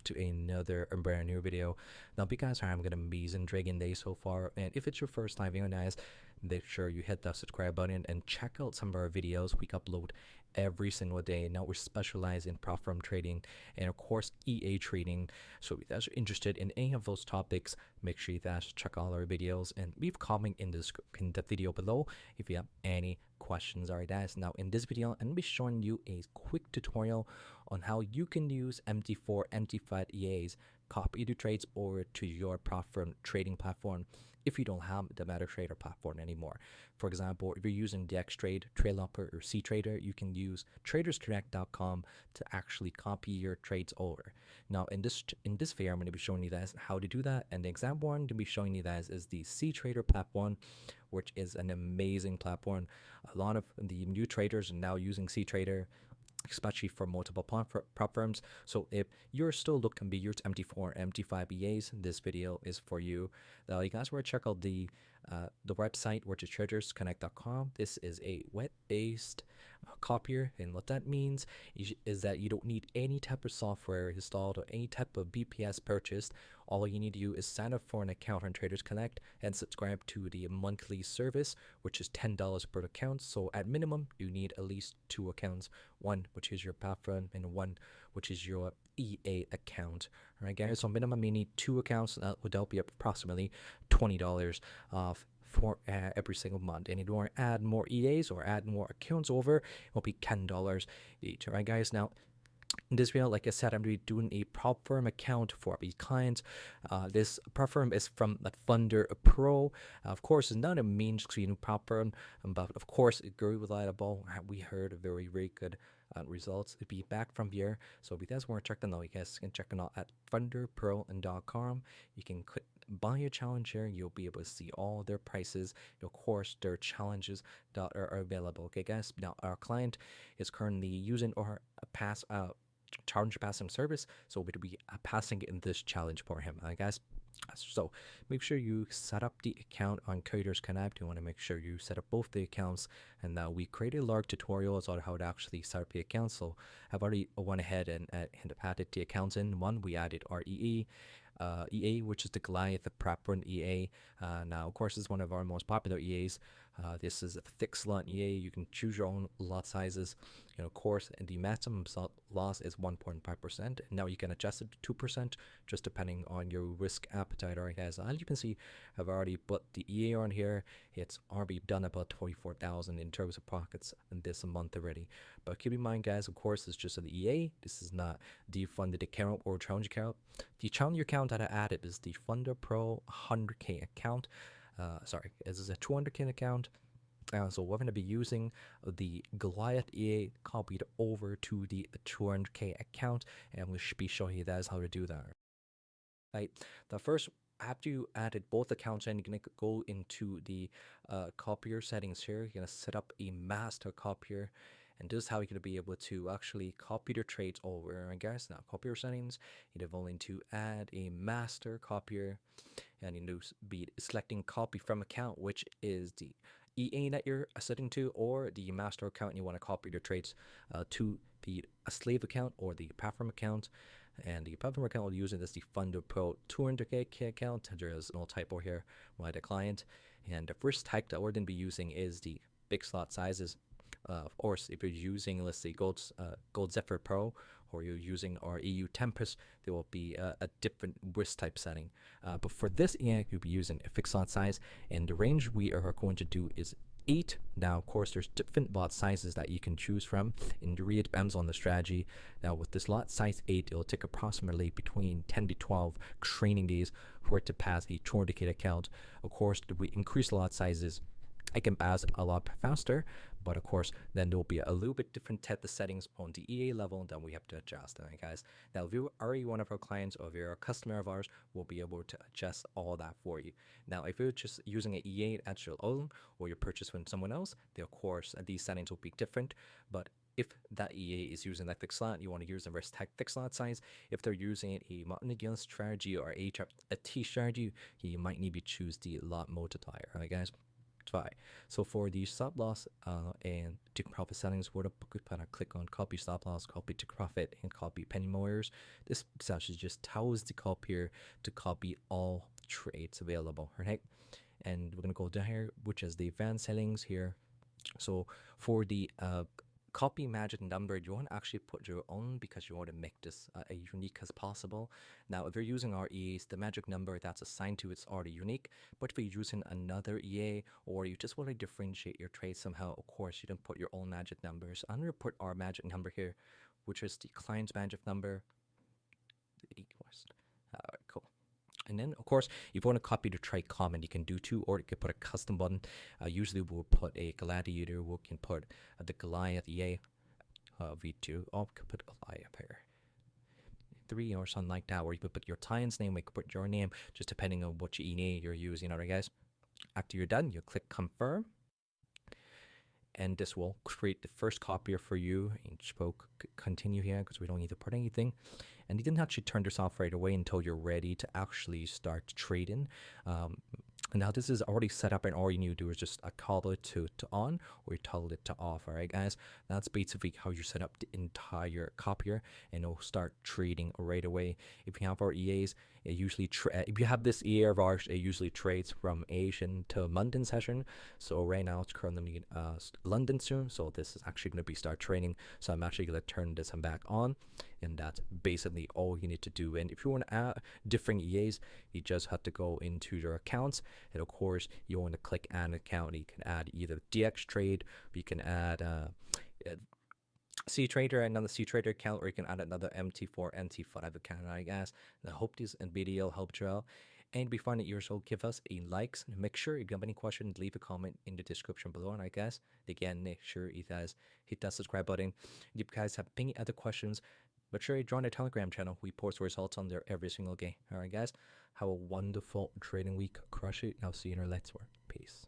back to another brand new video. Now, because I'm having an amazing Dragon Day so far, and if it's your first time viewing guys, make sure you hit that subscribe button and check out some of our videos we upload every single day. Now we specialize in prop firm trading and of course EA trading. So if you guys are interested in any of those topics, make sure you guys check all our videos and leave a comment in the video below if you have any questions. Alright guys, now in this video I'm going to be showing you a quick tutorial on how you can use MT4 MT5 EAs, copy the trades over to your prop firm trading platform if you don't have the MetaTrader platform anymore. For example, if you're using the Xtrade, TradeLopper, or cTrader, you can use tradersconnect.com to actually copy your trades over. Now, in this video, I'm going to be showing you guys how to do that, and the example I'm going to be showing you guys is the cTrader platform, which is an amazing platform. A lot of the new traders are now using cTrader, especially for multiple prop firms. So if you're still looking to use MT4 MT5 EAs, this video is for you. Now you guys want to check out the website, which is tradersconnect.com. This is a web-based copier, and what that means is that you don't need any type of software installed or any type of BPS purchased. All you need to do is sign up for an account on Traders Connect and subscribe to the monthly service, which is $10 per account. So at minimum, you need at least 2 accounts, one which is your platform and one which is your EA account. All right, guys. So minimum, you need 2 accounts. That would be approximately $20 for every single month. And if you want to add more EAs or add more accounts over, it will be $10 each. All right, guys. Now, in this video, like I said, I'm going to be doing a prop firm account for these clients. This prop firm is from the Thunder Pro. Of course, it's not a mainstream prop firm, but of course, it's very reliable. We heard very, very good results. It'd be back from here. So if you guys want to check them out, you guys can check them out at thunderpro.com. You can click buy a challenge here. You'll be able to see all their prices, of course, their challenges that are available. Okay, guys. Now, our client is currently using our challenge passing service, so we'll be passing in this challenge for him, guys. So make sure you set up the account on Traders Connect. You want to make sure you set up both the accounts, and we created a large tutorials on how to actually set up the account. So I've already went ahead and added the accounts in. One, we added our EA, which is the Goliath prop firm EA. Now, of course, this is one of our most popular EAs. This is a fixed lot EA. You can choose your own lot sizes. Of course, and the maximum loss is 1.5%. Now you can adjust it to 2%, just depending on your risk appetite. Alright, guys. As you can see, I've already put the EA on here. It's already done about 24,000 in terms of profits in this month already. But keep in mind, guys, of course, it's just an EA. This is not the funded account or challenge account. The challenge account that I added is the Thunder Pro 100K account. Sorry, this is a 200K account. So we're going to be using the Goliath EA copied over to the 200K account, and we should be showing you guys how to do that. Right. The first, after you added both accounts, and you're going to go into the copier settings here. You're going to set up a master copier. And this is how you're going to be able to actually copy your trades over. I guess now copier settings, you'd have only to add a master copier, and you be selecting copy from account, which is the EA that you're setting to, or the master account. And you want to copy your trades to the slave account or the platform account. And the platform account we're using is the Thunder Pro 200K account. There is no typo here by the client. And the first type that we're going to be using is the big slot sizes. Of course, if you're using, let's say, Gold Zephyr Pro, or you're using our EU Tempest, there will be a different risk type setting. But for this EA, you'll be using a fixed lot size, and the range we are going to do is 8. Now, of course, there's different lot sizes that you can choose from, and it really depends on the strategy. Now, with this lot size 8, it'll take approximately between 10 to 12 training days for it to pass a 200K account. Of course, if we increase lot sizes, I can pass a lot faster, but of course, then there'll be a little bit different type of settings on the EA level that we have to adjust. All right, guys. Now, if you're already one of our clients or if you're a customer of ours, we'll be able to adjust all that for you. Now, if you're just using an EA at your own, or you purchase from someone else, then of course these settings will be different. But if that EA is using that fixed slot, you want to use the risk tag fixed slot size. If they're using a multi strategy or a T strategy, you might need to choose the lot multiplier. All right, guys. justify. So for the stop loss and take profit settings, we're gonna click on copy stop loss, copy take profit, and copy penny movers. This essentially just tells the copier to copy all trades available, right? And we're gonna go down here, which is the advanced settings here. So for the copy magic number, you want to actually put your own because you want to make this as unique as possible. Now, if you're using our EAs, the magic number that's assigned to it's already unique. But if you're using another EA or you just want to differentiate your trade somehow, of course, you can put your own magic numbers. I'm going to put our magic number here, which is the client's magic number. All right, cool. And then, of course, if you want to copy the trade comment, you can do too, or you can put a custom button. Usually, we'll put a gladiator. We can put the Goliath EA V2. Oh, we could put Goliath here. 3 or something like that, where you could put your client's name, we could put your name, just depending on what EA you're using. Alright, guys. After you're done, you click confirm. And this will create the first copier for you. And spoke continue here because we don't need to put anything. And you didn't actually turn this off right away until you're ready to actually start trading. Now this is already set up, and all you need to do is just call it to on, or you toggle it to off. All right, guys. That's basically how you set up the entire copier, and it'll start trading right away. If you have our EAs, it usually if you have this EA of ours, it usually trades from Asian to London session. So right now it's currently London soon, so this is actually going to be start trading. So I'm actually going to turn this back on, and that's basically all you need to do. And if you want to add different EAs, you just have to go into your accounts, and of course you want to click add an account. You can add either DX trade, you can add cTrader, another cTrader account, or you can add another MT4, MT5 account, I guess. And I hope this video helped you out. And if you find it useful, give us a likes. And make sure if you have any questions, leave a comment in the description below. And I guess, again, make sure you guys hit that subscribe button. If you guys have any other questions, make sure you join the Telegram channel. We post results on there every single day. All right, guys. Have a wonderful trading week. Crush it. I'll see you in our next one. Peace.